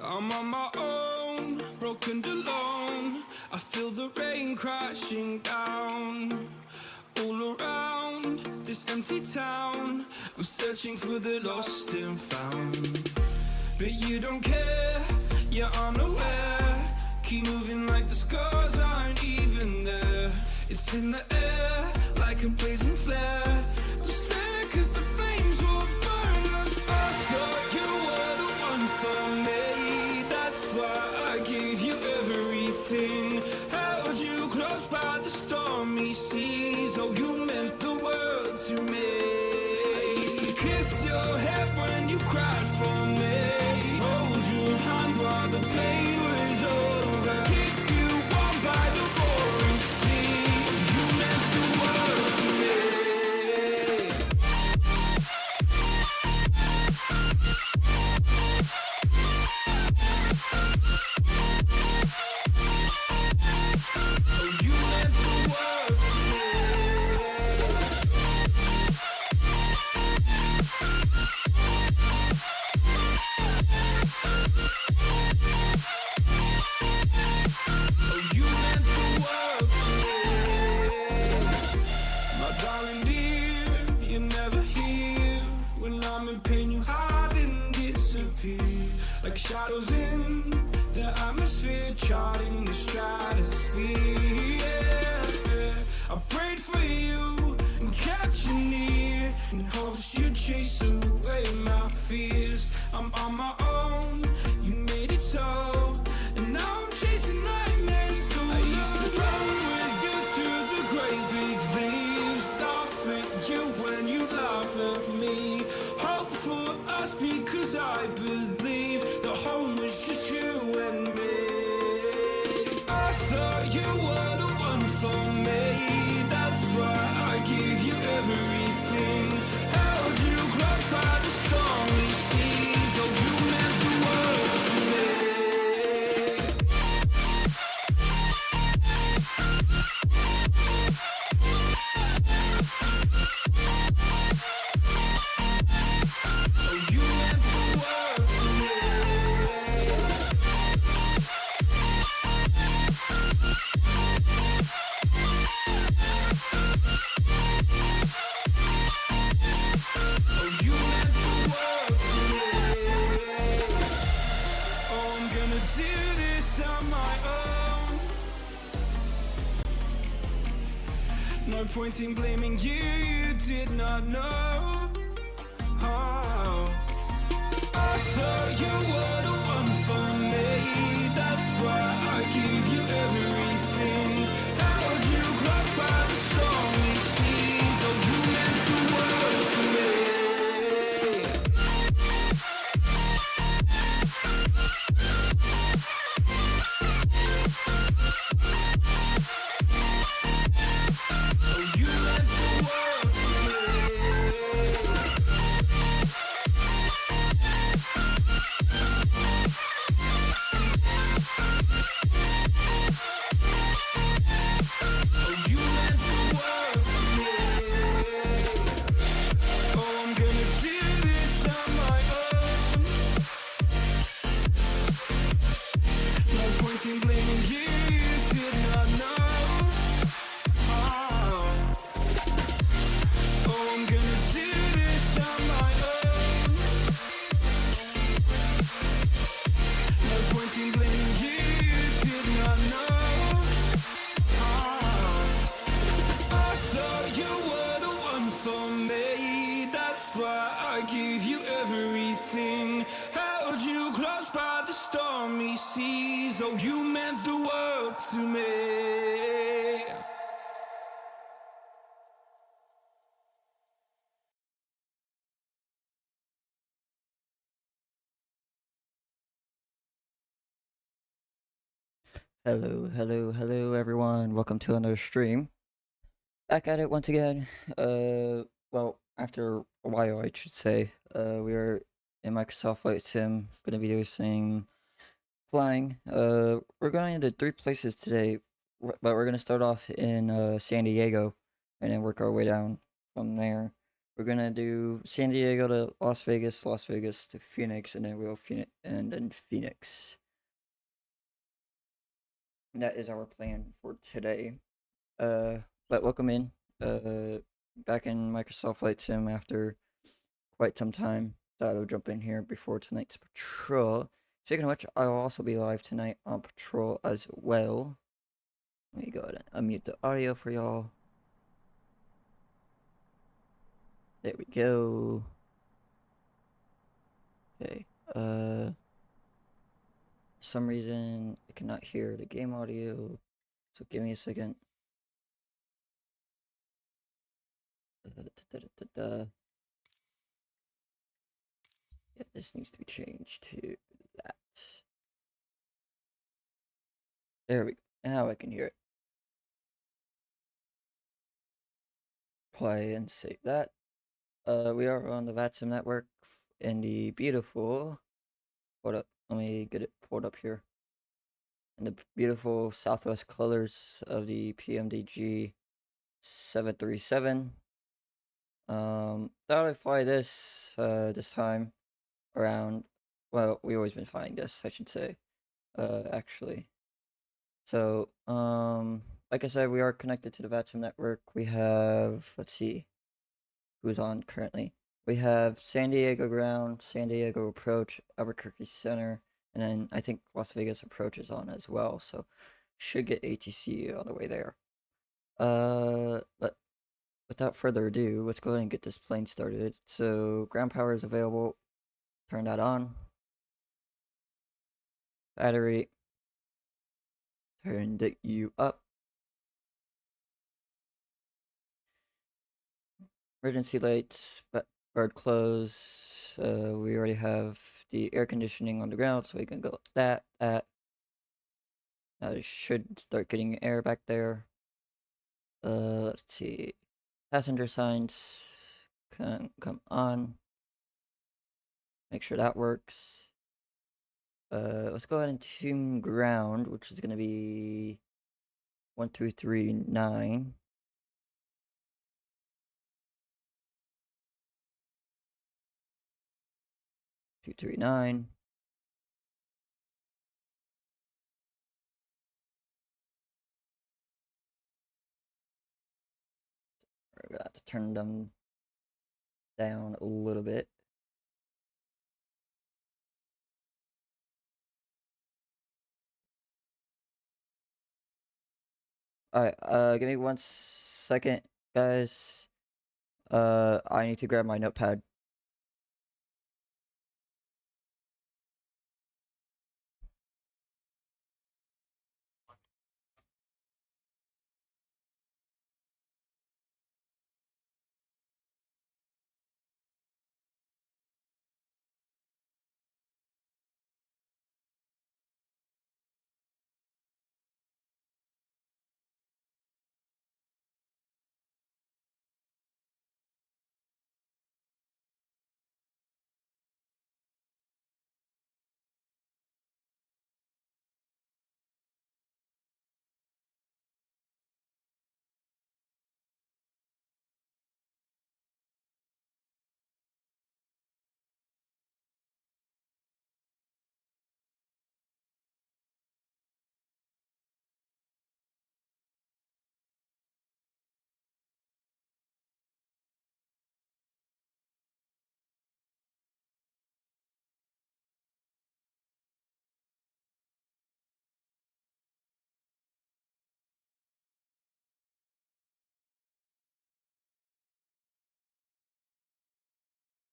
I'm on my own, broken alone. I feel the rain crashing down all around this empty town. I'm searching for the lost and found, but you don't care, you're unaware. Keep moving like the scars aren't even there. It's in the air like a blazing flare. Just stare 'cause the flames will burn us. I thought you were the one for me. That's why I gave you everything. Held you close by the stormy seas. Oh, you meant the world to me. I used to kiss your head when you cried for me. Hold your hand while the pain was over. Keep you warm by the roaring sea. You meant the world to me. Oh, you meant the world to me. Oh, you meant the world to me. My darling dear, you're never here. When I'm in pain, you hide and disappear. Like shadows in the atmosphere, charting the stratosphere. Yeah. I prayed for you and kept you near, in hopes you'd chase away my fears. I'm on my own, you made it so, and now I'm chasing nightmares too. I used to run with you through the great big leaves, laugh at you when you laugh at me. Hope for us because I believe the home was just you and me. I thought you were the one for me. That's why I gave you everything. Held you close by the stormy seas. Oh, you meant the world to me. Oh, you meant the world to me. Oh, you meant the world to me. Oh, I'm gonna do this on my own. No point in blaming you, you did not know. Oh, I thought you were the one for me. That's why I gave you everything. Held you close by the stormy seas. Oh, you meant the world to me. Oh, you meant the world to me. Oh, you meant the world to me. Oh, I'm gonna do this on my own. No point in blaming you, you did not know. Oh, I'm gonna do this on my own. No point in blaming you, you did not know. I thought you were the one for me. That's why I gave you everything. Held you close by the stormy seas. Oh, you meant the world to me. Hello, everyone. Welcome to another stream. Back at it once again. Well, after a while, I should say. We are in Microsoft Flight Sim. Gonna be doing flying. We're going into 3 places today, but we're gonna start off in San Diego, and then work our way down from there. we're gonna do San Diego to Las Vegas to Phoenix, and then we'll Phoenix and then Phoenix. That is our plan for today. But welcome in. Back in Microsoft Flight Sim after quite some time. Thought I'd jump in here before tonight's patrol. Speaking of which, I'll also be live tonight on patrol as well. Let me go ahead and unmute the audio for y'all. There we go. Okay. For some reason I cannot hear the game audio, so give me a second. Yeah, this needs to be changed to that. There we go. Now I can hear it. Play and save that. We are on the VATSIM network in the beautiful. Hold up, let me get it pulled up here. In the beautiful Southwest colors of the PMDG 737. Thought I'd fly this this time around. Well, we always been flying this, I should say. Actually. So, like I said, we are connected to the VATSIM network. We have, let's see, who's on currently. We have San Diego ground, San Diego approach, Albuquerque center, and then I think Las Vegas approach is on as well. So, should get ATC on the way there. But without further ado, let's go ahead and get this plane started. So, ground power is available. Turn that on. Battery. Turn the U up. Emergency lights, guard close. We already have the air conditioning on the ground, so we can go like that. Now it should start getting air back there. Let's see. Passenger signs can come on. Make sure that works. Let's go ahead and tune ground, which is gonna be 1239. 239. We're gonna have to turn them down a little bit. Alright, give me 1 second, guys. I need to grab my notepad.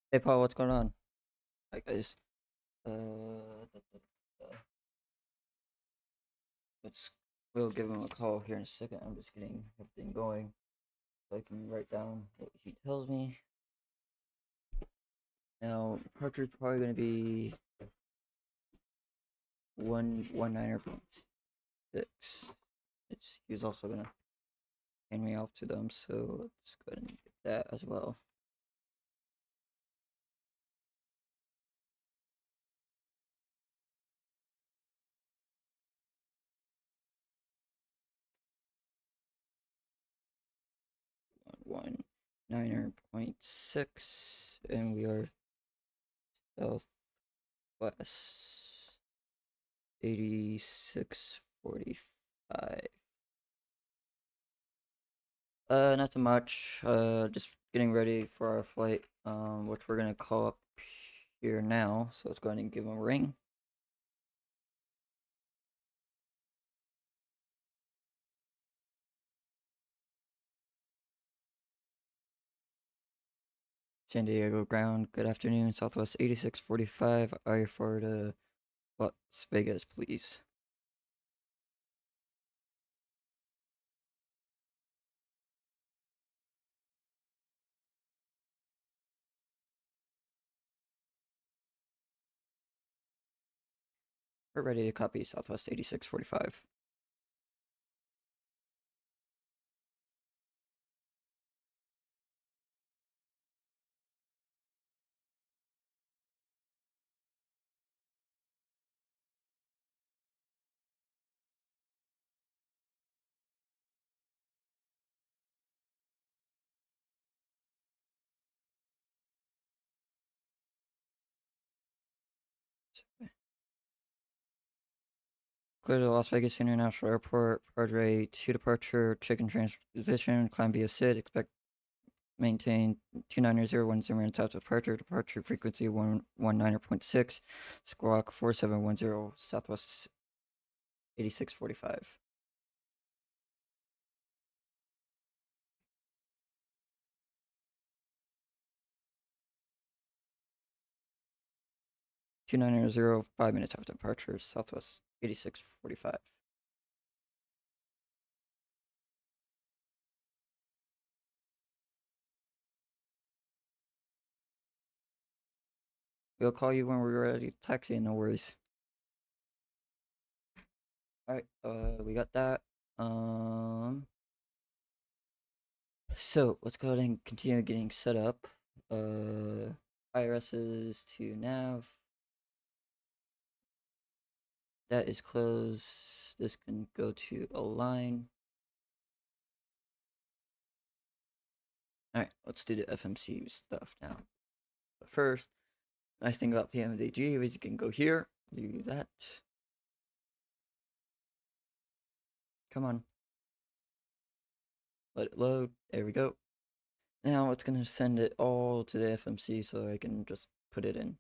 Hey, Paul, what's going on? Hi, guys. Uh, da, da, da. Let's, we'll give him a call here in a second. I'm just getting everything going so I can write down what he tells me. Now, departure is probably going to be 119.6. He's also going to hand me off to them, so let's go ahead and get that as well. One. 9.6, and we are southwest 8645. Not too much. Just getting ready for our flight, which we're gonna call up here now. So let's go ahead and give him a ring. San Diego ground. Good afternoon, Southwest 8645. Are you for to Las Vegas, please? We're ready to copy Southwest 8645. Clear to Las Vegas International Airport, Padre 2 departure, chicken transition, climb via SID, expect maintain 29010 minutes after departure frequency 119.6, squawk 4710, Southwest 8645. 2900, 5 minutes after departure, Southwest 8645. We'll call you when we're ready to taxi, no worries. Alright, we got that. So let's go ahead and continue getting set up. IRS's to nav. That is closed. This can go to align. Alright, let's do the FMC stuff now. But first, nice thing about PMDG is you can go here, do that. Come on. Let it load. There we go. Now it's going to send it all to the FMC so I can just put it in.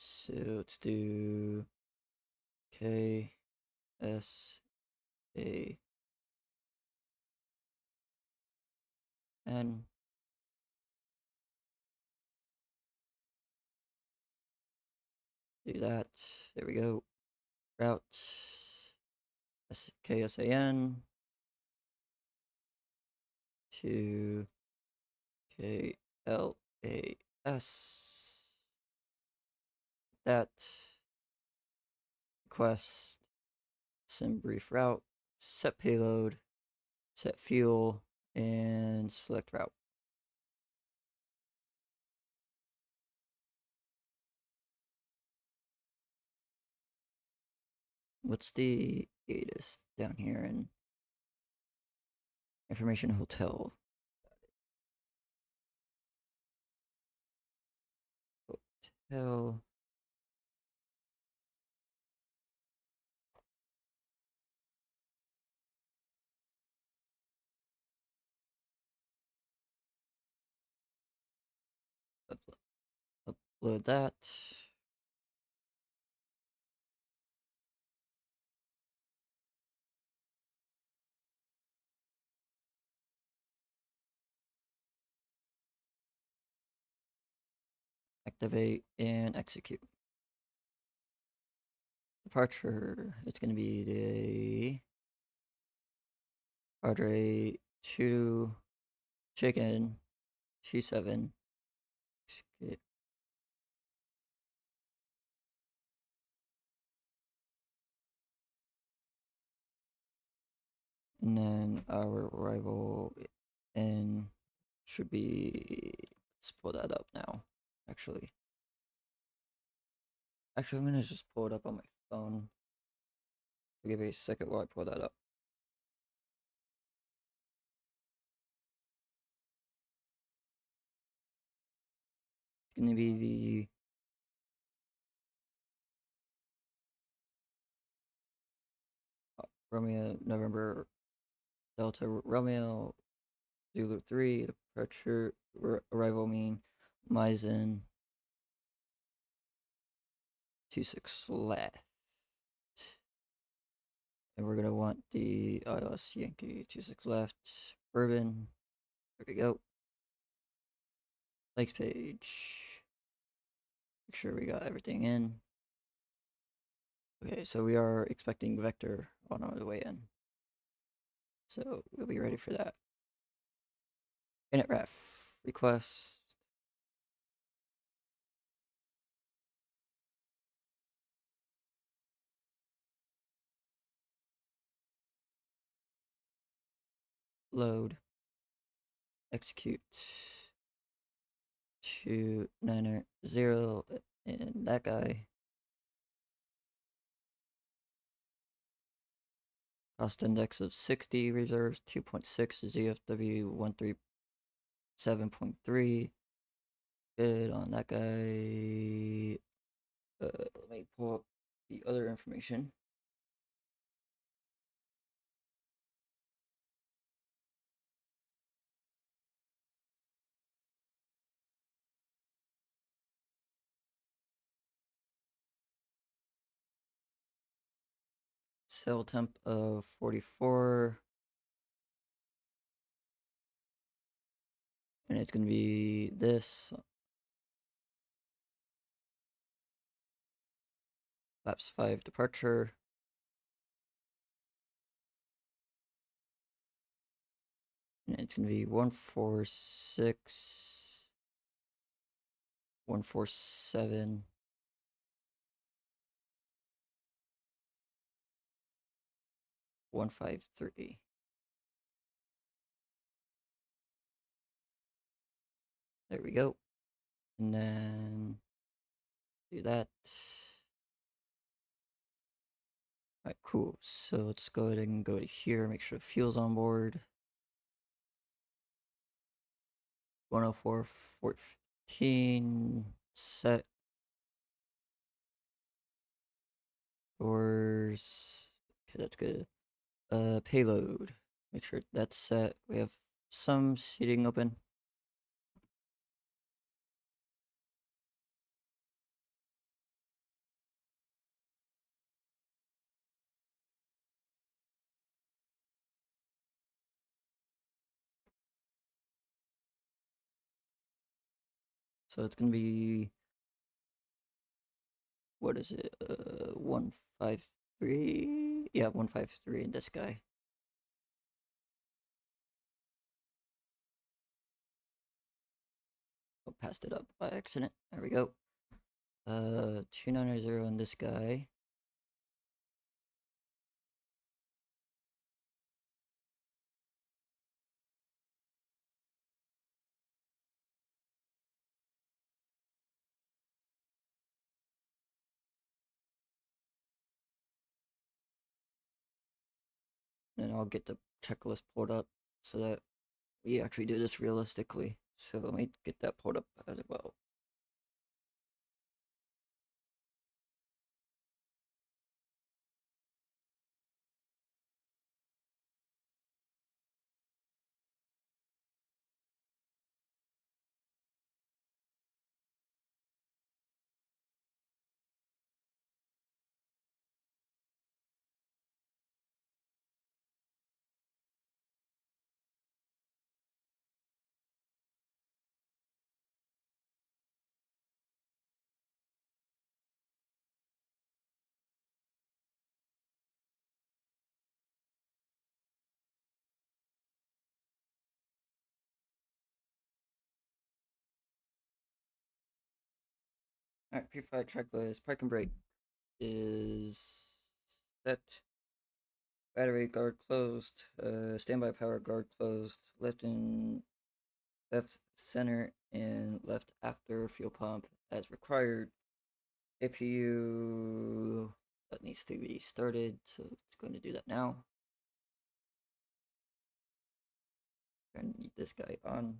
So let's do K S A N. Do that. There we go. Route KSAN to KLAS. That request, send brief route, set payload, set fuel, and select route. What's the ATIS down here in information hotel? Hotel. Upload that. Activate and execute. Departure. It's going to be the Padre 2 chicken 27. Execute. And then our arrival in should be, let's pull that up now. Actually, I'm gonna just pull it up on my phone. Give me a second while I pull that up. going to be the Romeo November Delta Romeo Zulu 3 departure arrival mean Maizen 26 left. And we're gonna want the ILS Yankee 26 left Bourbon. There we go. Lakes page. Make sure we got everything in. Okay, so we are expecting Vector on our way in. So we'll be ready for that. Init ref request. Load. Execute. 290 and that guy. Cost index of 60, reserves 2.6, ZFW 137.3. Good on that guy. Let me pull up the other information. Cell temp of 44. And it's going to be this. Laps 5 departure. And it's going to be 146. 147. 153. There we go. And then do that. Alright, cool. So let's go ahead and go to here, make sure fuel's on board. 104, 415, set. Doors. Okay, that's good. Payload. Make sure that's set. We have some seating open. So it's gonna be, what is it? 153. Yeah, 153 in this guy. Oh, passed it up by accident. There we go. 290 in this guy. And I'll get the checklist pulled up so that we actually do this realistically. So let me get that pulled up as well. Alright, pre-flight checklist. Park and brake is set. Battery guard closed. Standby power guard closed. Left center and left after fuel pump as required. APU that needs to be started, so it's going to do that now. Going to need this guy on.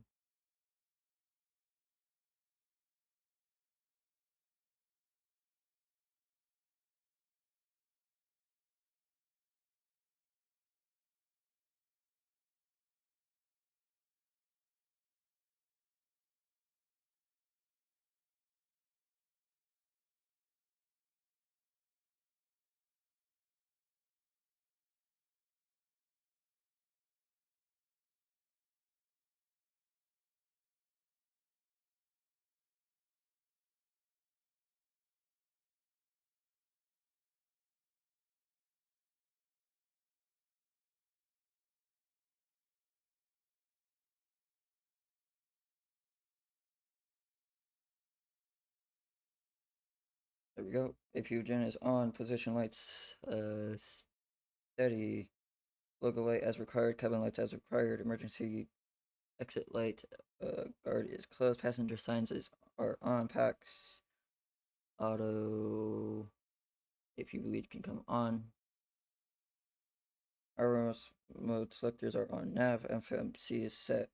There we go. APU gen is on. Position lights steady. Logo light as required. Cabin lights as required. Emergency exit light. Guard is closed. Passenger signs are on. Packs. Auto. APU lead can come on. RMS mode selectors are on. Nav. FMC is set.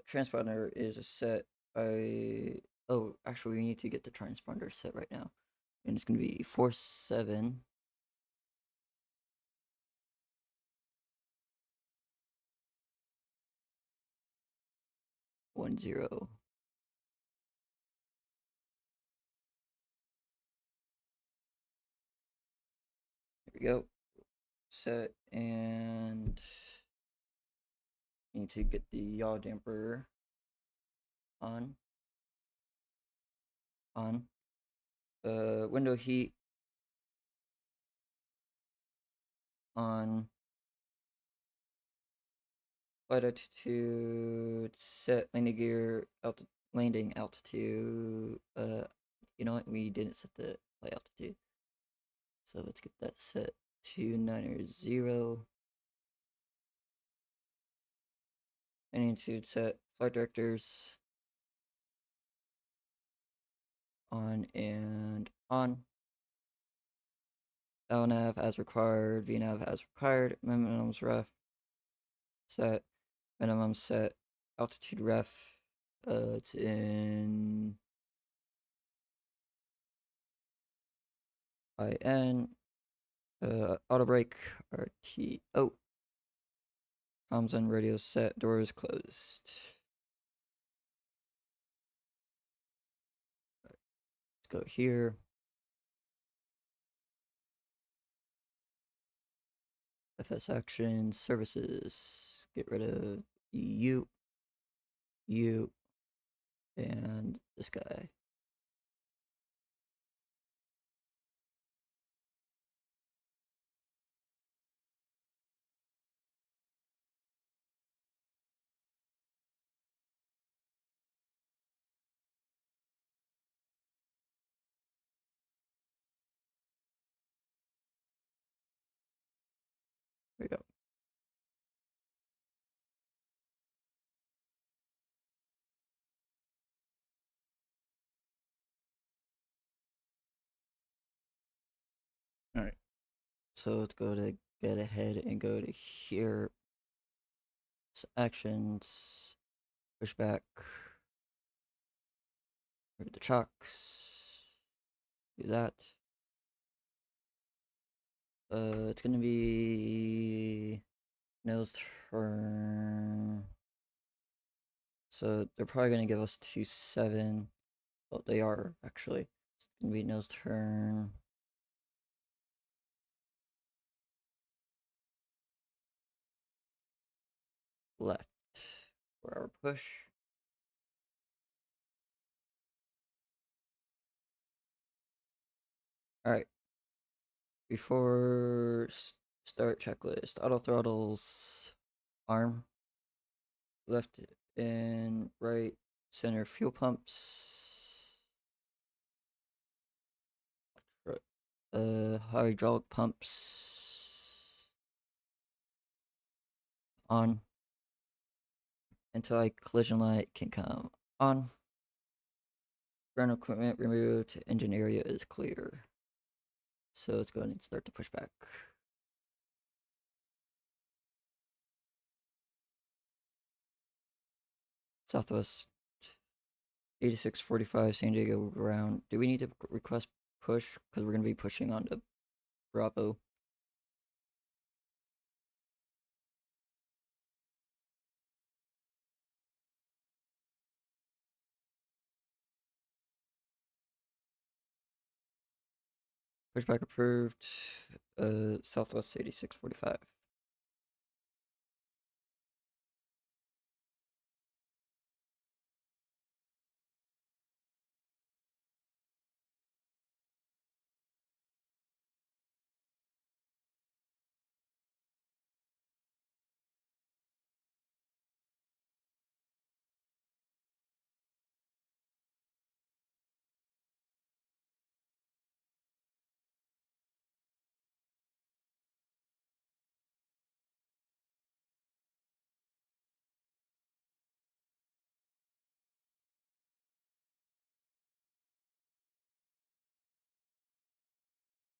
Transponder is set by. Oh, actually, we need to get the transponder set right now. And it's going to be 47. One zero. There we go. Set, and need to get the yaw damper on. Window heat on. Flight altitude set. Landing altitude. You know what? We didn't set the flight altitude, so let's get that set to 900. Altitude set. Flight directors on and on. LNAV as required, VNAV as required, minimums ref set, minimum set, altitude ref, it's in IN, auto brake, RTO, comms and radio set, doors closed. Let's go here. FS actions, services, get rid of you, and this guy. There we go. All right. So let's go to get ahead and go to here. Actions, push back, read the chocks, do that. It's gonna be nose turn. So they're probably gonna give us 2-7. Well, they are actually. It's gonna be nose turn. Left for our push. All right. Before start checklist, auto throttles, arm, left and right center fuel pumps, hydraulic pumps on until collision light can come on. Ground equipment removed, engine area is clear. So let's go ahead and start the pushback. Southwest 8645 San Diego ground. Do we need to request push? Because we're going to be pushing on to Bravo. Pushback approved. Southwest 8645.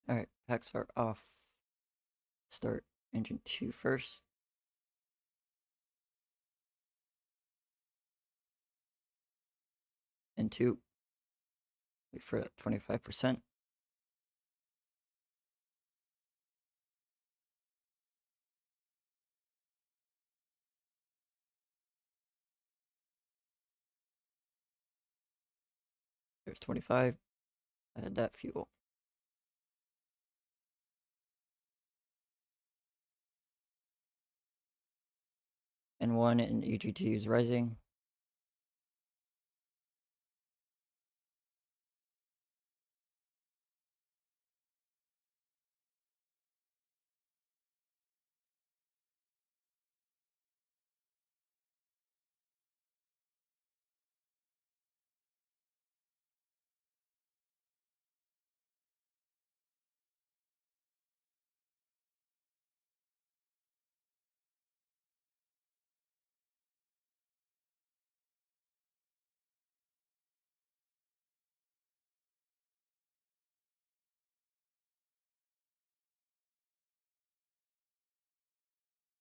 Alright, packs are off. Start engine 2 first. And 2. Wait for that 25%. There's 25. Add that fuel. And 1 and EGT is rising.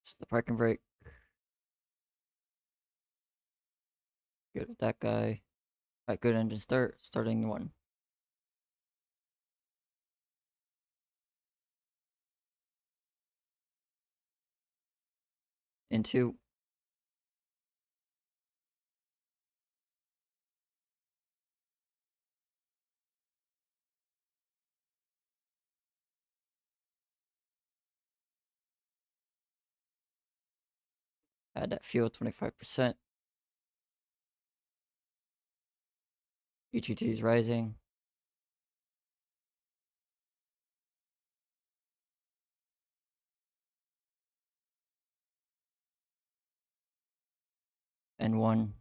It's the parking brake. Good with that guy. Alright, good engine start. Starting 1. And 2. Add that fuel, 25%. EGT is rising. And 1.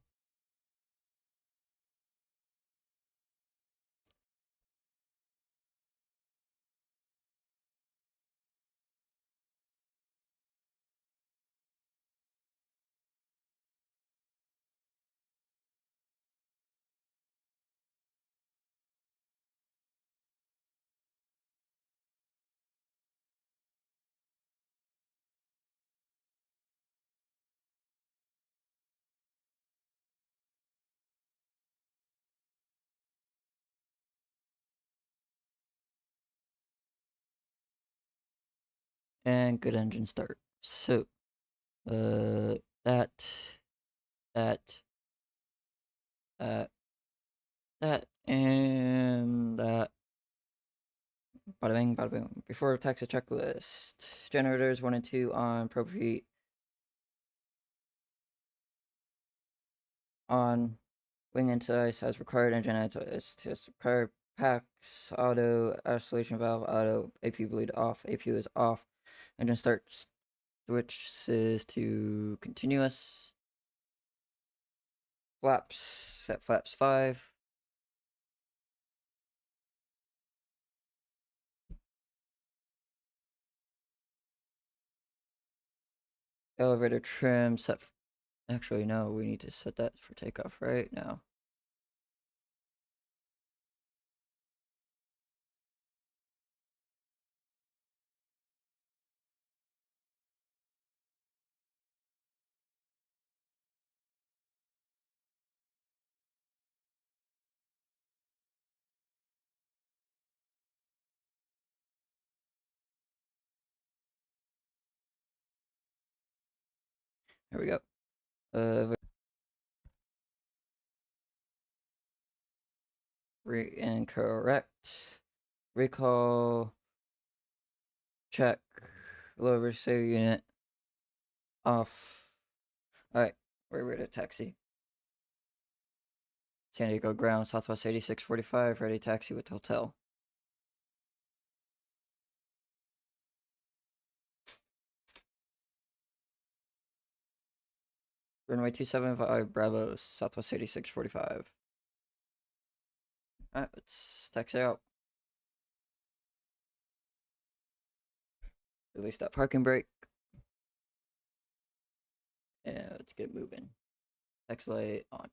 And good engine start. So, that, that, and that. Bada bing, bada boom. Before taxi checklist, generators 1 and 2 on, propane on, wing into ice as required, engine is test required, packs, auto, isolation valve, auto, AP bleed off, APU is off, engine start switches to continuous, flaps, set flaps 5, elevator trim, set, actually no, we need to set that for takeoff right now. Here we go. Incorrect. Recall. Check. Low receiver unit. Off. Alright, we're ready to taxi. San Diego ground, Southwest 8645, ready taxi with hotel. Runway 275, Bravo, Southwest 8645. Alright, let's taxi out. Release that parking brake. And let's get moving. X-light on.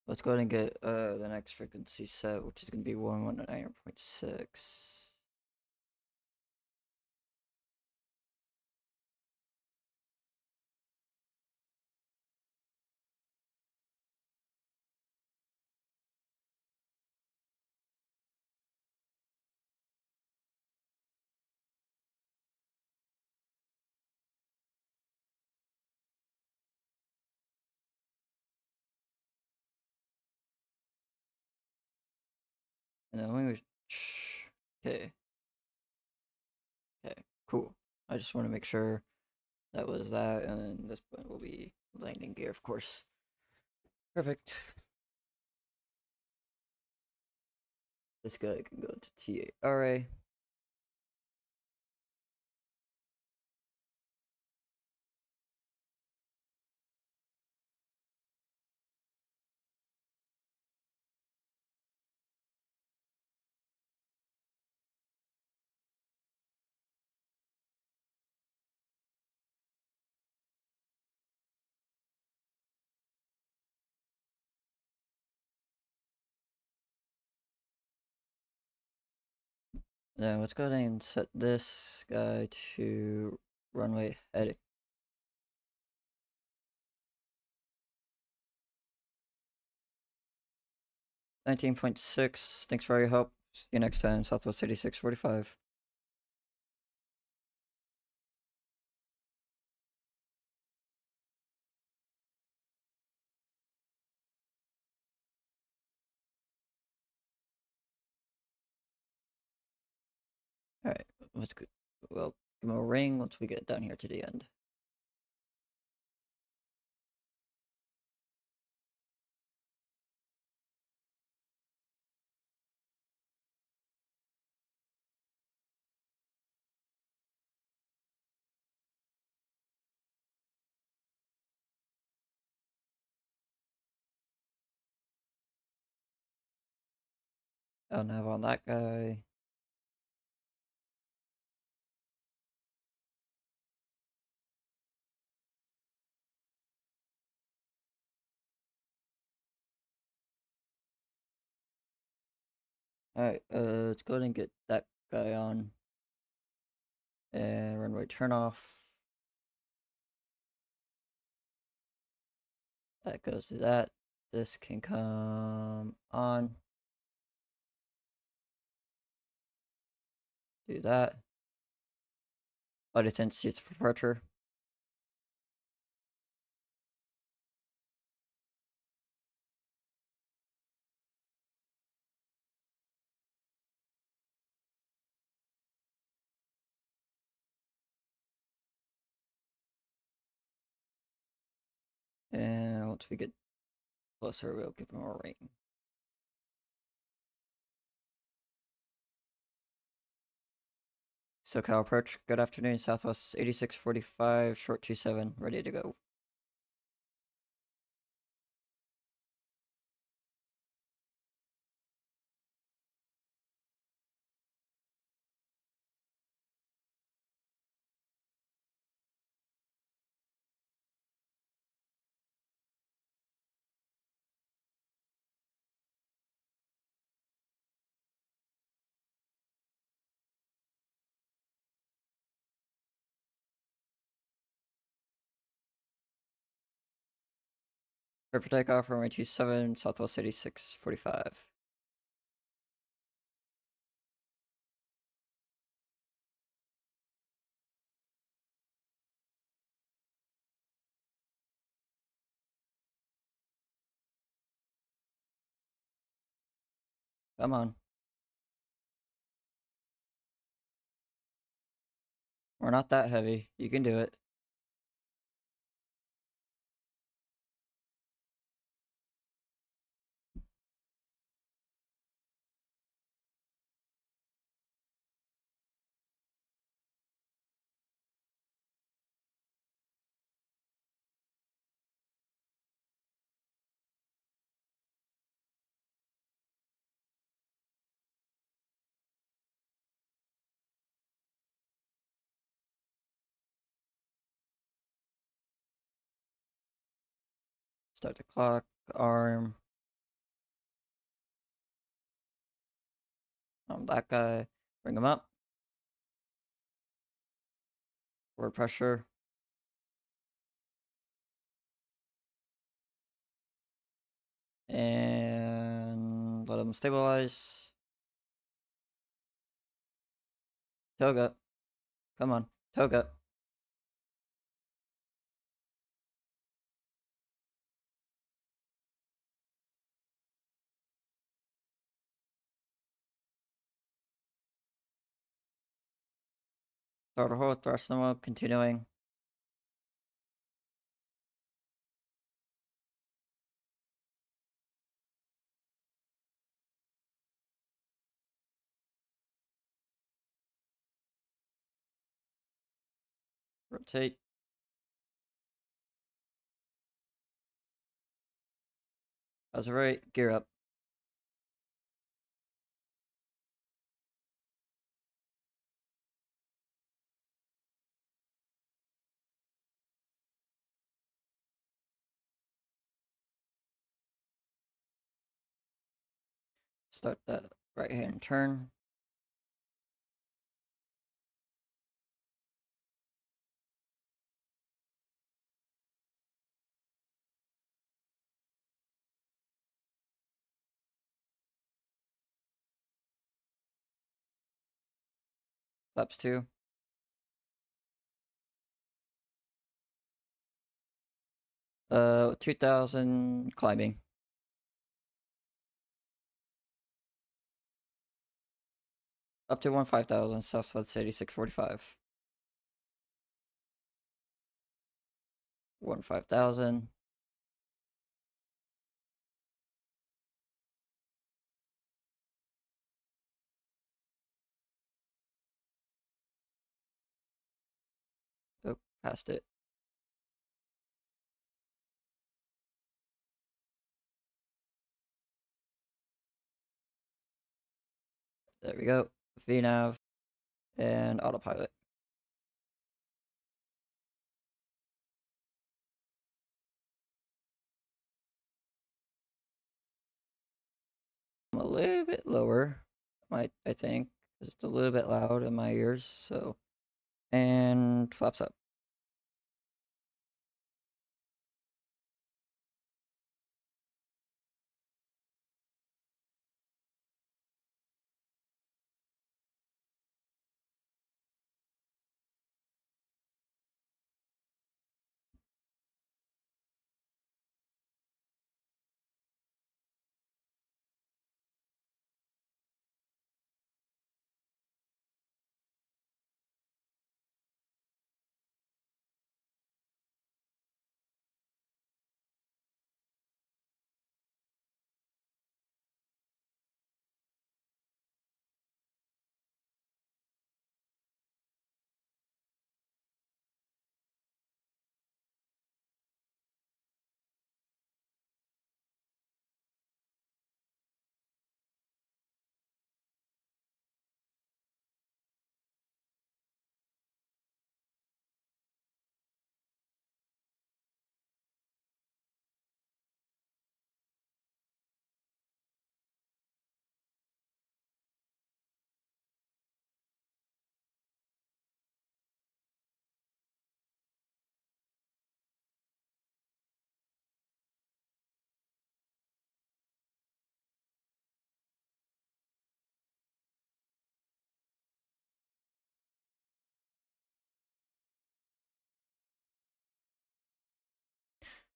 Let's go ahead and get the next frequency set, which is going to be 119.6. And then we okay. Okay, cool. I just want to make sure that was that, and then this point will be landing gear, of course. Perfect. This guy can go to TARA. Then let's go ahead and set this guy to runway heading. 19.6. Thanks for your help. See you next time. Southwest 8645. Alright, let's go. Well, give him a ring once we get down here to the end. I'll nav on that guy. Alright, let's go ahead and get that guy on. And runway turn off. That goes to that. This can come on. Do that. Flight attendant seats for departure. And once we get closer, we'll give him a ring. SoCal approach. Good afternoon, Southwest 8645, short 27, ready to go. Perfect takeoff, runway 27, Southwest 8645. Come on. We're not that heavy. You can do it. Start the clock, arm. That guy. Bring him up. Forward pressure. And let him stabilize. Toga. Come on. Toga. Start a hold. Thrust them up. Continuing. Rotate. That's right. Gear up. Start that right hand turn. Flaps 2. 2000 climbing. Up to 5000, Southwest 8645. 5000. Oh, passed it. There we go. VNav and autopilot. I'm a little bit lower, I think. It's a little bit loud in my ears, so. And flaps up.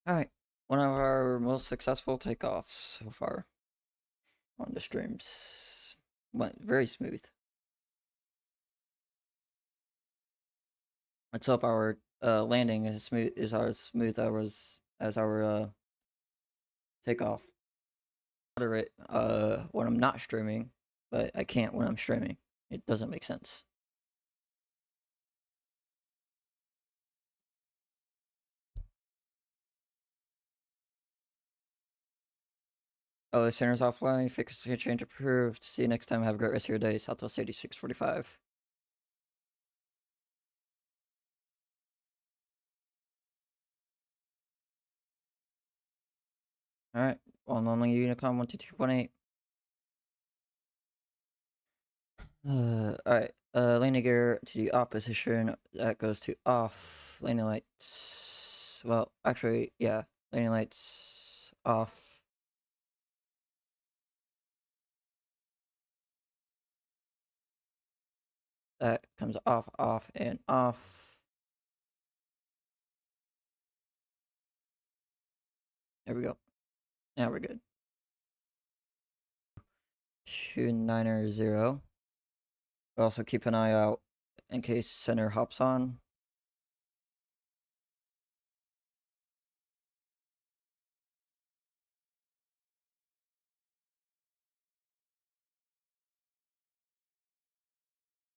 Alright. One of our most successful takeoffs so far on the streams. Went very smooth. Let's hope our landing is smooth as our takeoff. Moderate when I'm not streaming, but I can't when I'm streaming. It doesn't make sense. Oh, the center's offline. Fix change approved. See you next time. Have a great rest of your day. Southwest 8645. Alright. On only Unicom 122.8. Alright. Landing gear to the opposition. That goes to off. Landing lights. Well, actually, yeah. Landing lights off. That comes off, off, and off. There we go. Now we're good. 290. Also keep an eye out in case center hops on.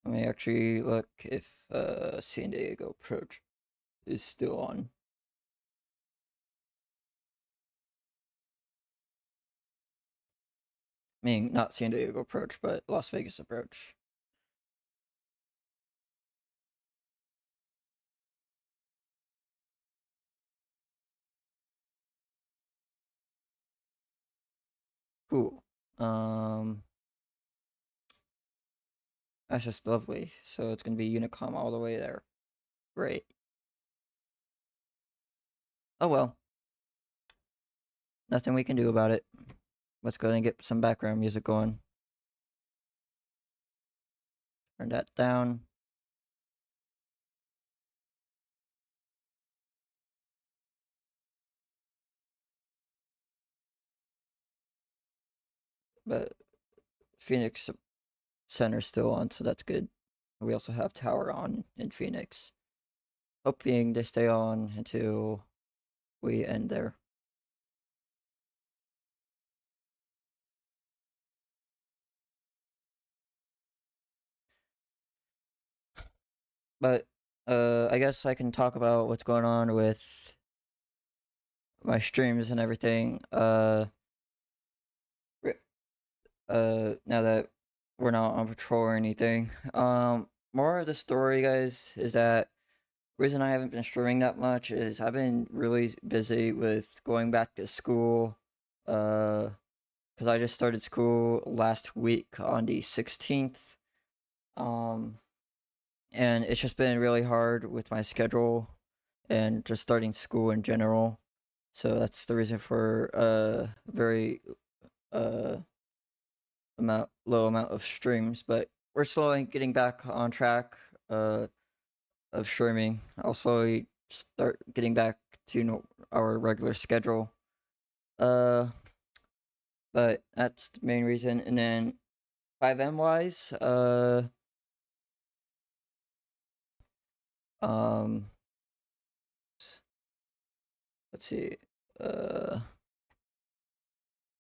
Let me actually look if San Diego approach is still on. I mean, not San Diego approach, but Las Vegas approach. Cool. That's just lovely. So it's gonna be Unicom all the way there. Great. Oh well. Nothing we can do about it. Let's go ahead and get some background music going. Turn that down. But Phoenix Center's still on, so that's good. We also have Tower on in Phoenix. Hoping they stay on until we end there. But I guess I can talk about what's going on with my streams and everything. Now that we're not on patrol or anything. More of the story, guys, is that reason I haven't been streaming that much is I've been really busy with going back to school. Because I just started school last week on the 16th. And it's just been really hard with my schedule and just starting school in general. So that's the reason for very uh low amount of streams, but we're slowly getting back on track of streaming. I'll slowly start getting back to our regular schedule. Uh, but that's the main reason. And then 5M wise, um, let's see. I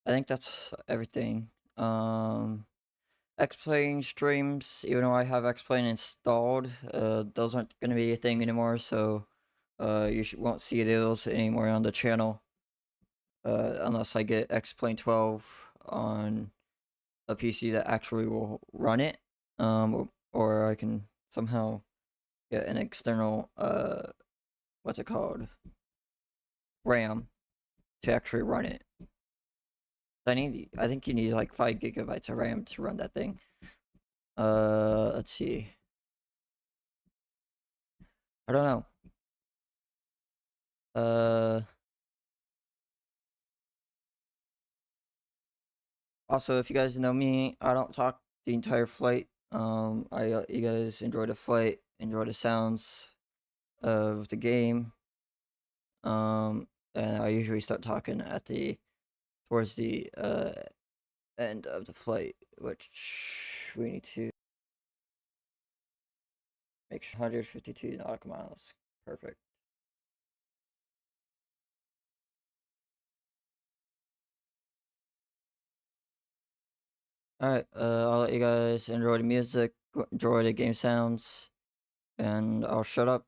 think that's everything. X-Plane streams, even though I have X-Plane installed, those aren't going to be a thing anymore, so you won't see those anymore on the channel, unless I get X-Plane 12 on a PC that actually will run it, or I can somehow get an external, what's it called, RAM to actually run it. I think you need like 5 gigabytes of RAM to run that thing. Let's see. I don't know. Also, if you guys know me, I don't talk the entire flight. You guys enjoy the flight, enjoy the sounds of the game. And I usually start talking at towards the end of the flight, which we need to make sure 152 nautical miles. Perfect. Alright, I'll let you guys enjoy the music, enjoy the game sounds, and I'll shut up.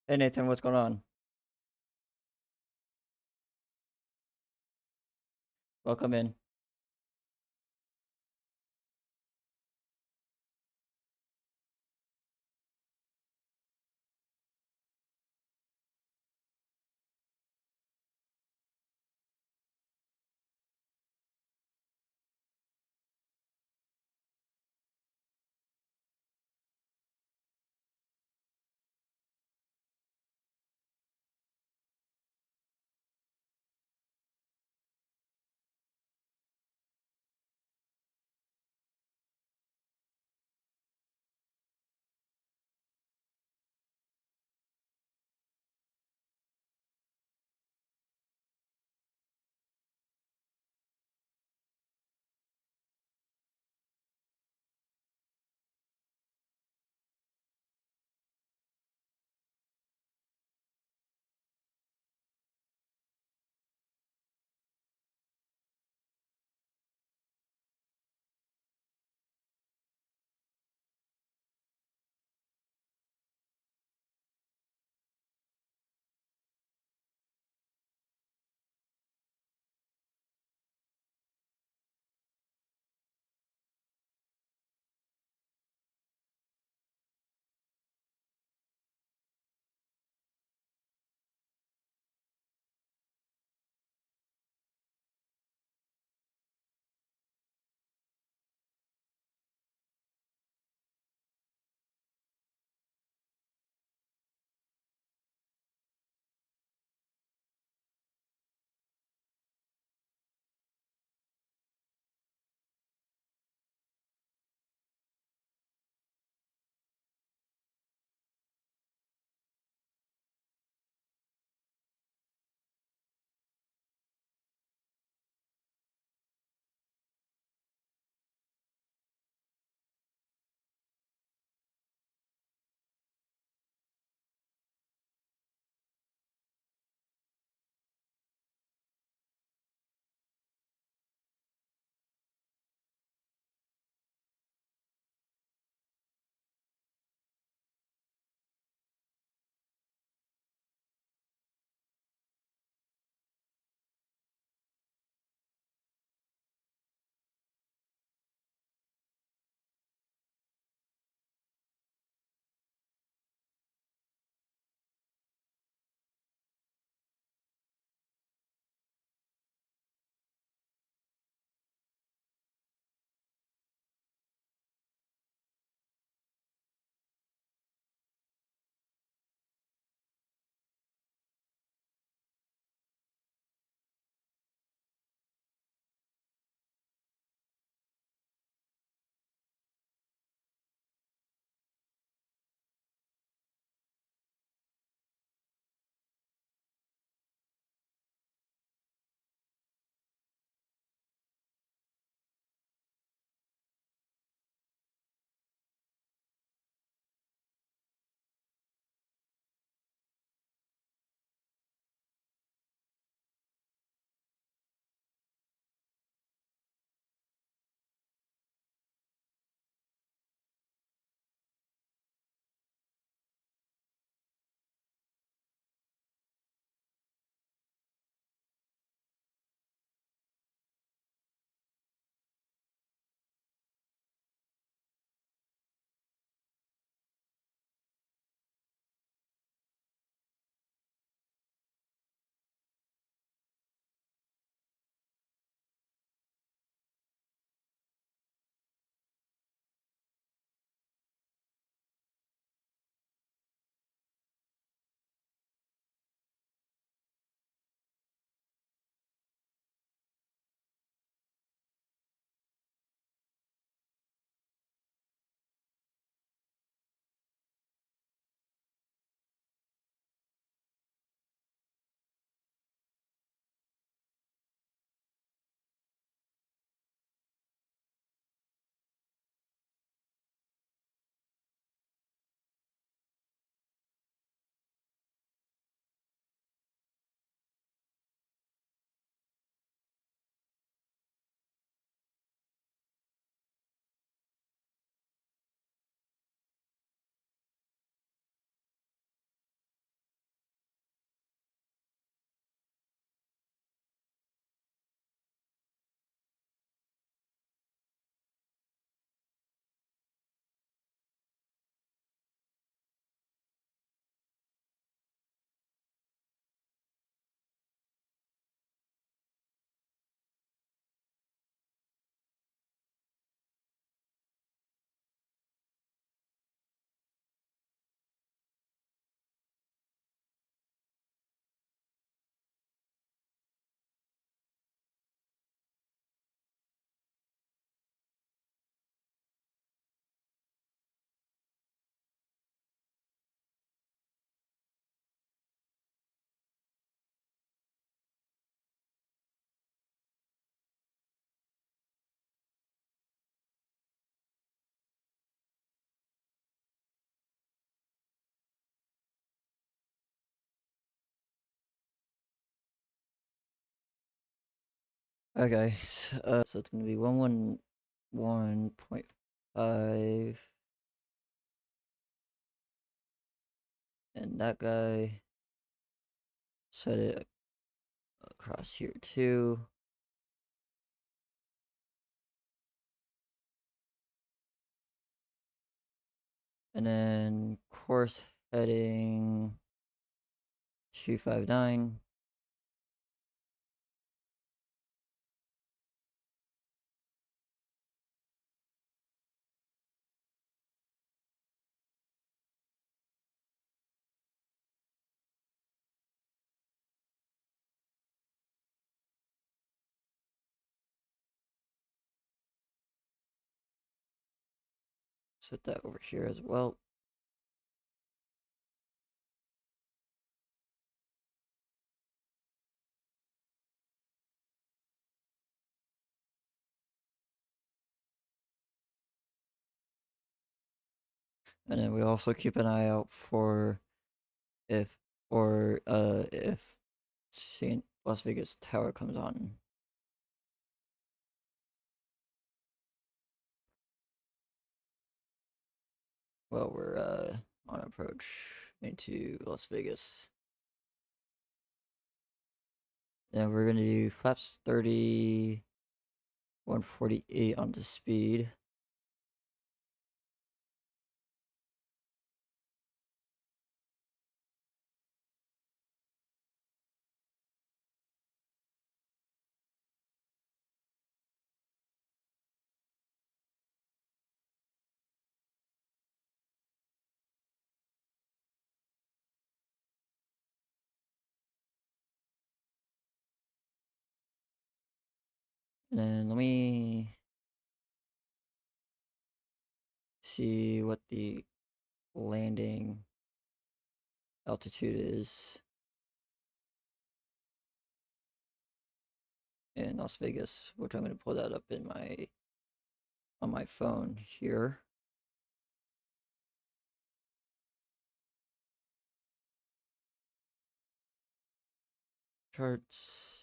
Hey Nathan, what's going on? Welcome in. Okay, so it's gonna be 111.5, and that guy set it across here too. And then course heading 259. Set that over here as well. And then we also keep an eye out for if St. Las Vegas Tower comes on. Well, we're on approach into Las Vegas. And we're gonna do flaps 30, 148 onto speed. And then let me see what the landing altitude is in Las Vegas, which I'm going to pull that up in on my phone here. Charts.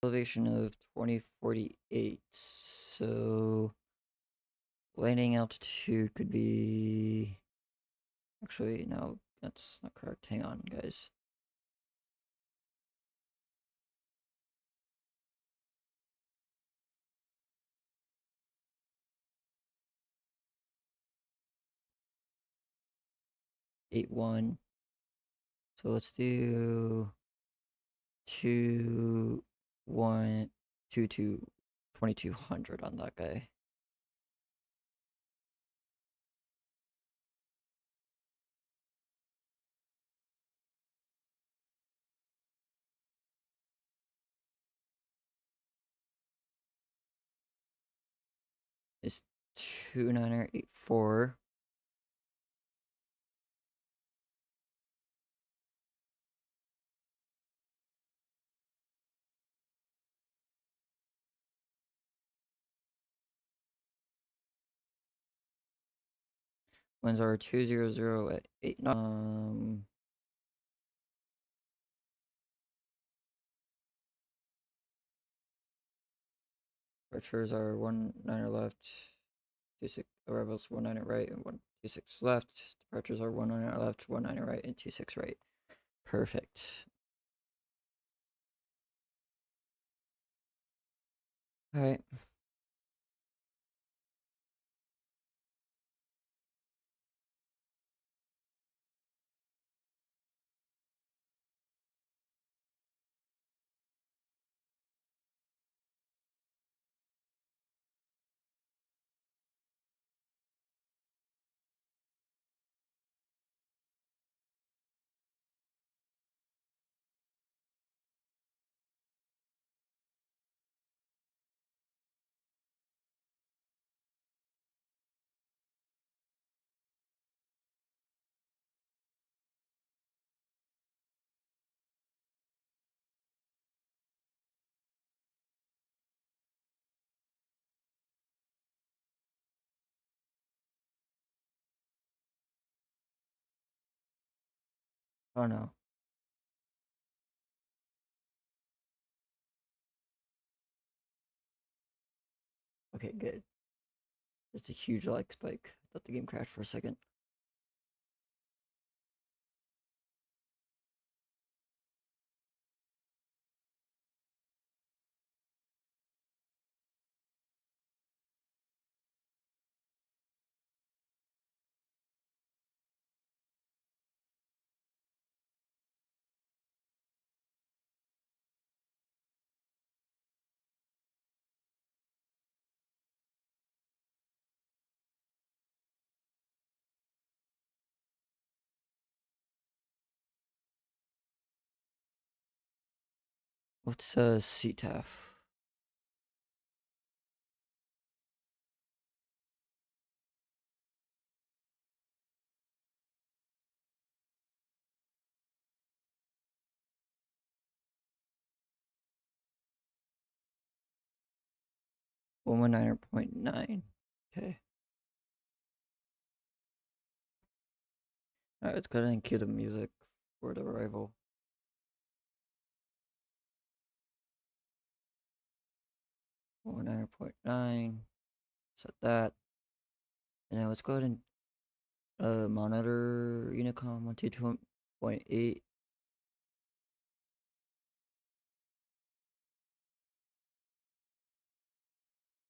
Elevation of 2048. So landing altitude could be. Actually, no, that's not correct. Hang on, guys. Eight one. So let's do 2200 on that guy. Is 2984. Winds are 200 at 8. Archers are 19 left, 26 arrivals 19 right, and 126 left. Departures are 19 left, 19 right, and 26 right. Perfect. All right. Oh no. Okay, good. Just a huge lag spike. Thought the game crashed for a second. What's CTAF? One point nine. Okay. Alright, let's go ahead and cue the music for the arrival. 19.9. Set that. And now let's go ahead and monitor Unicom 122.8.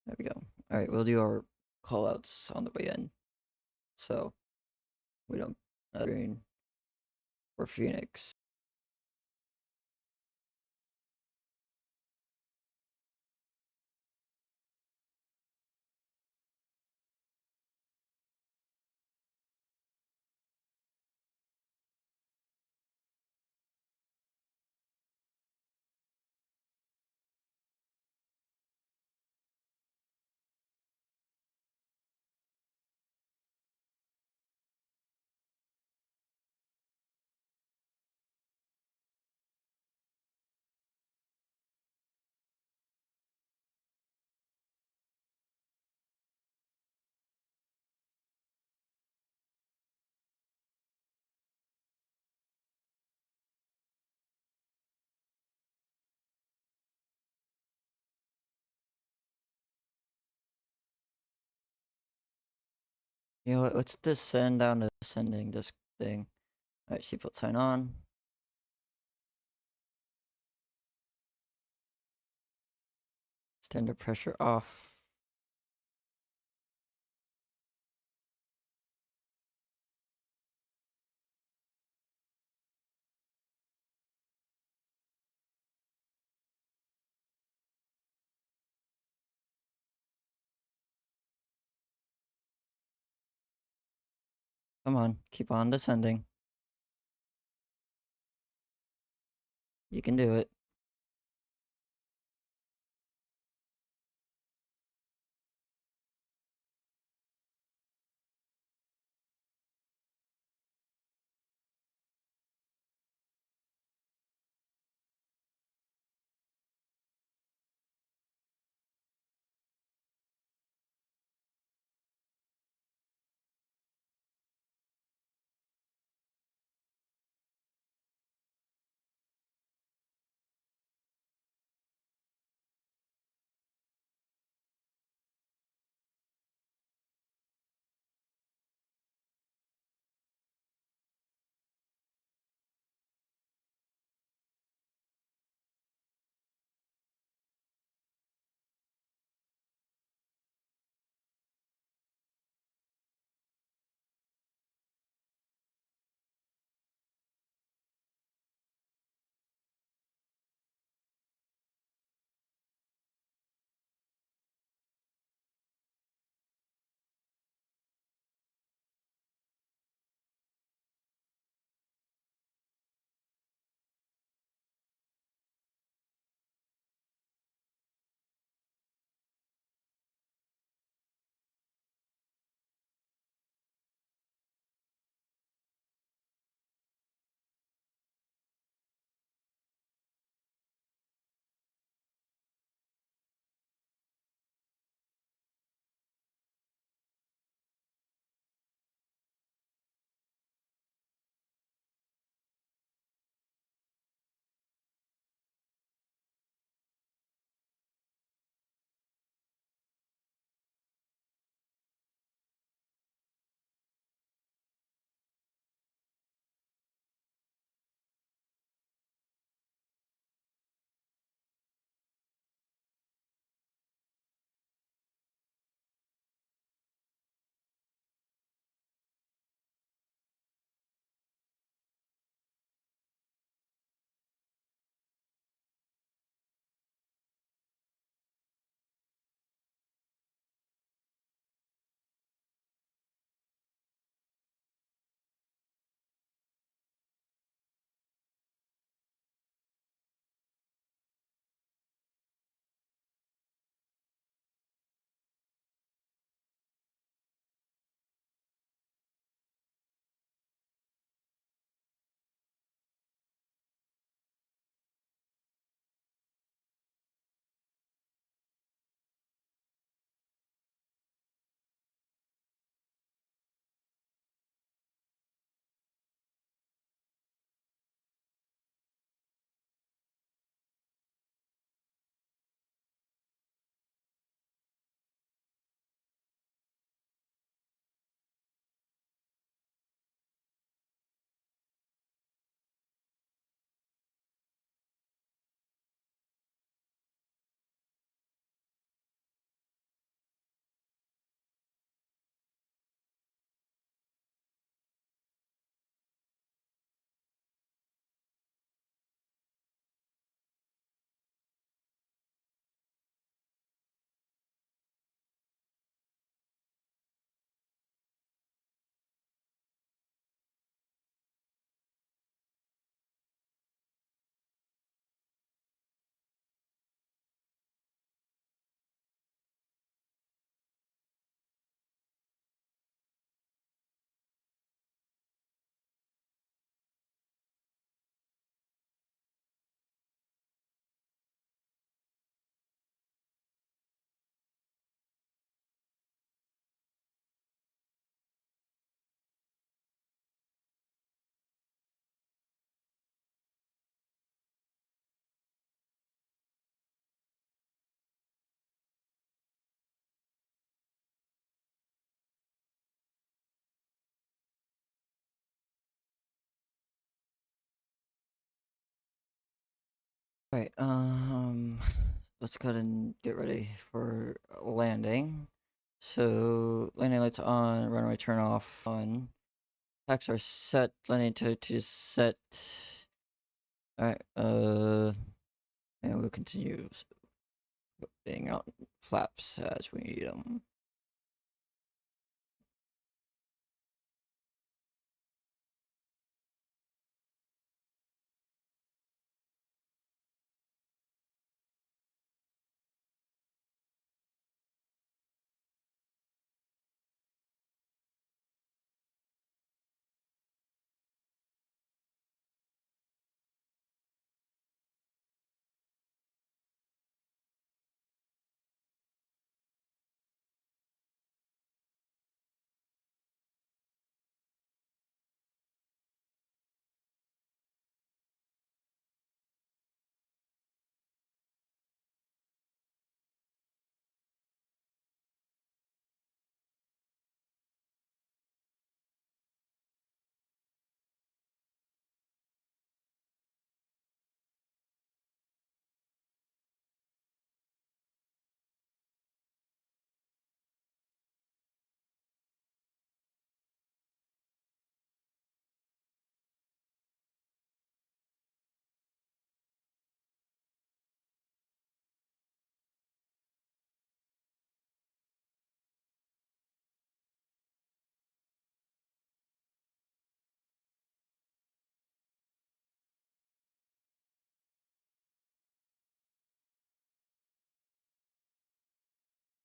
There we go. Alright, we'll do our callouts on the way in. So we don't green for Phoenix. You know what? Let's descend down to descending this thing. Alright, seatbelt sign on. Standard pressure off. Come on, keep on descending. You can do it. Alright, let's go ahead and get ready for landing. So, landing lights on, runway turn off, on. Packs are set, landing to set. Alright, and we'll continue putting out flaps as we need them.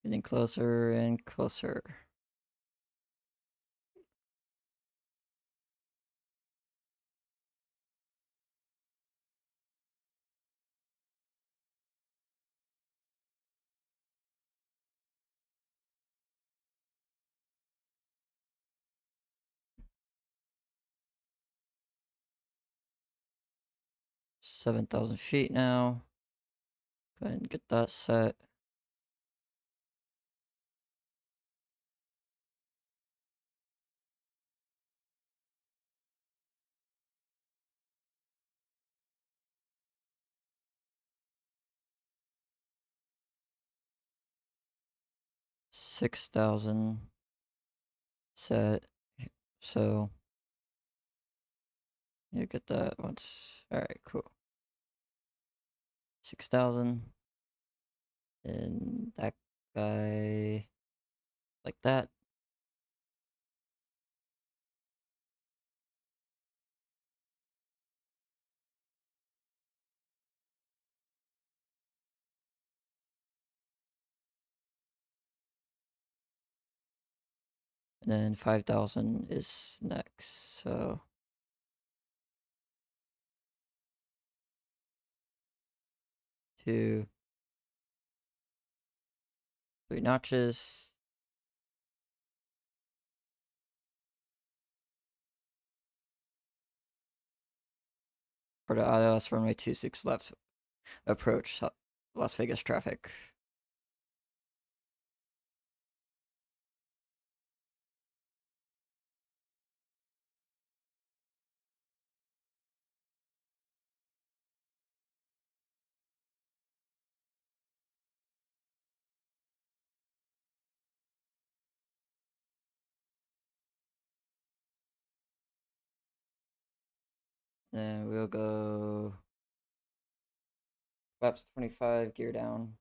Getting closer and closer. $7,000 feet now. Go ahead and get that set. $6,000 set. So you get that once. Alright, cool. 6,000. And that guy like that. And then 5,000 is next. So 2, 3 notches. For the ILS runway 26 left approach Las Vegas traffic. Then we'll go flaps 25, gear down.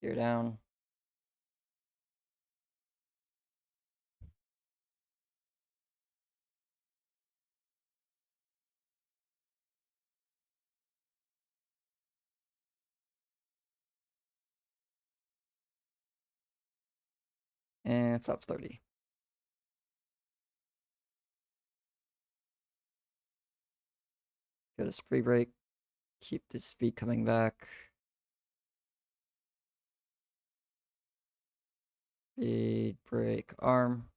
Gear down. And flaps 30. Go to spree brake. Keep the speed coming back. Speed brake arm.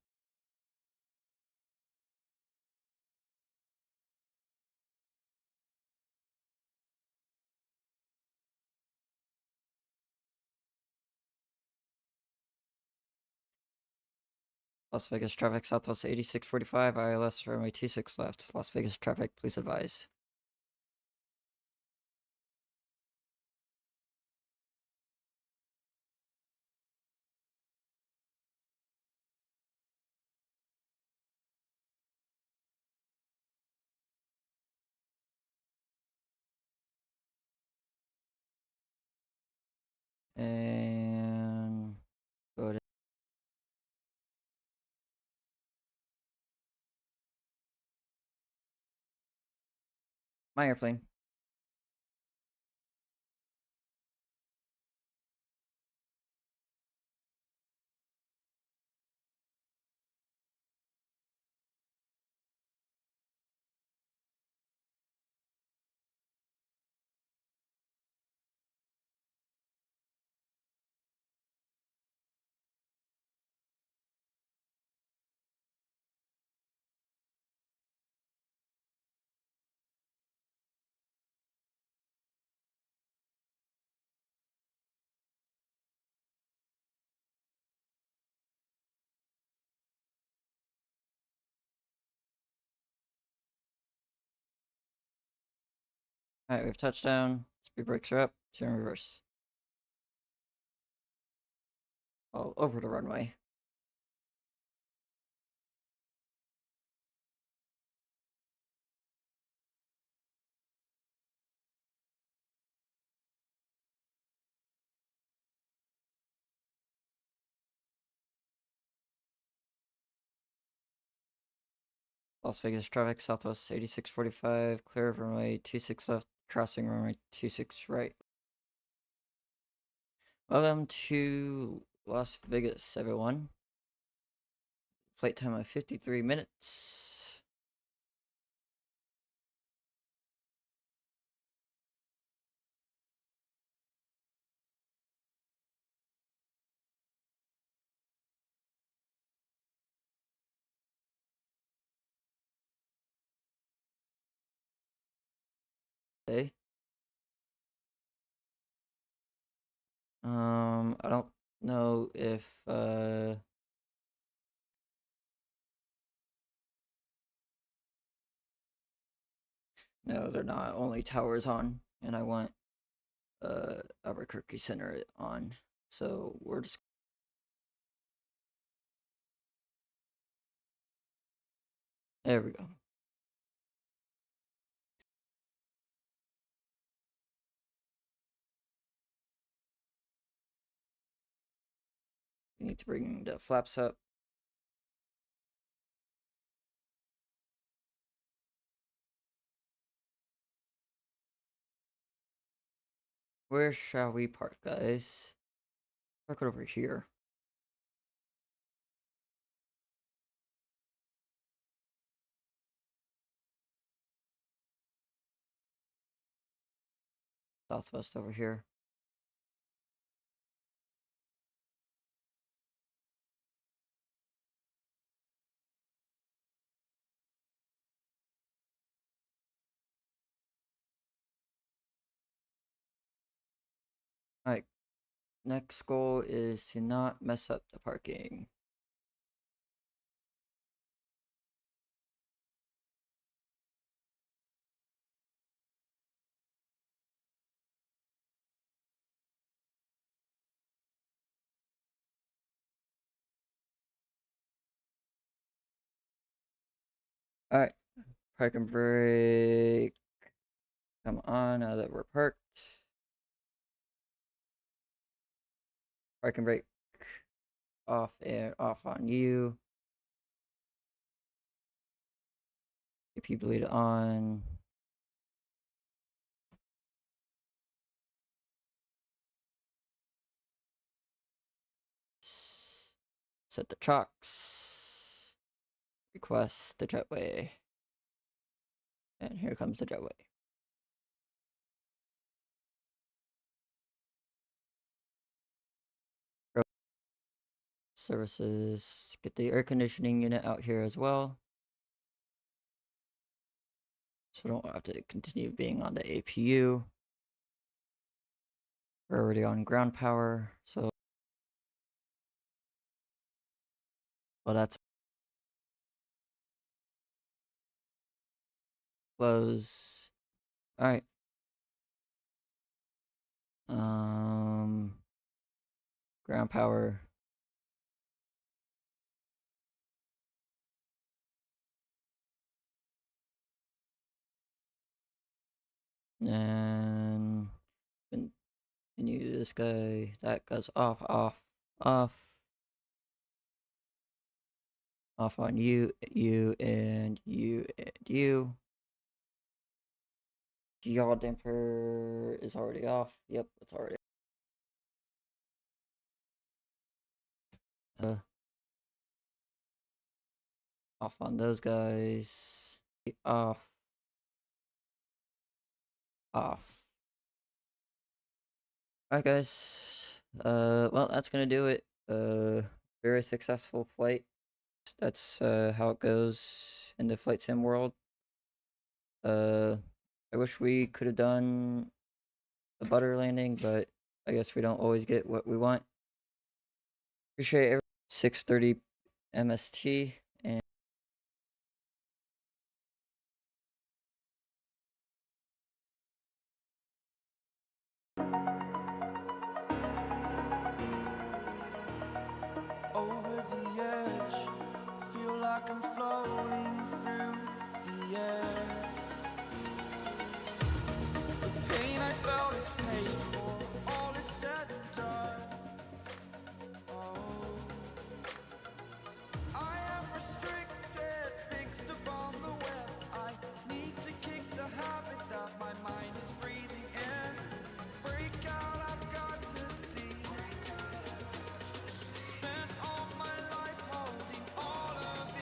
Las Vegas traffic, Southwest 8645, ILS runway 26 left. Las Vegas traffic, please advise. And go to my airplane. Alright, we have touchdown. Speed brakes are up. Turn reverse. All over the runway. Las Vegas traffic, Southwest 8645, clear of runway 26 left, crossing runway 26 right. Welcome to Las Vegas, everyone. Flight time of 53 minutes. Okay. I don't know if no, they're not. Only towers on, and I want Albuquerque Center on. So we're just there we go. We need to bring the flaps up. Where shall we park, guys? Park it over here. Southwest over here. Alright. Next goal is to not mess up the parking. Alright. Park and brake. Come on, now that we're parked. Park and brake. Off and off on you. AP bleed on. Set the chocks. Request the jetway. And here comes the jetway. Services. Get the air conditioning unit out here as well. So don't have to continue being on the APU. We're already on ground power, so Well, that's close. All right. Ground power. And continue this guy. That goes off, off, off. Off on you, you, and you, and you. Yaw damper is already off. Yep, it's already off on those guys. Off. Off. Alright guys. Well that's gonna do it. Very successful flight. That's how it goes in the flight sim world. I wish we could have done the butter landing, but I guess we don't always get what we want. Appreciate it. 6:30 MST.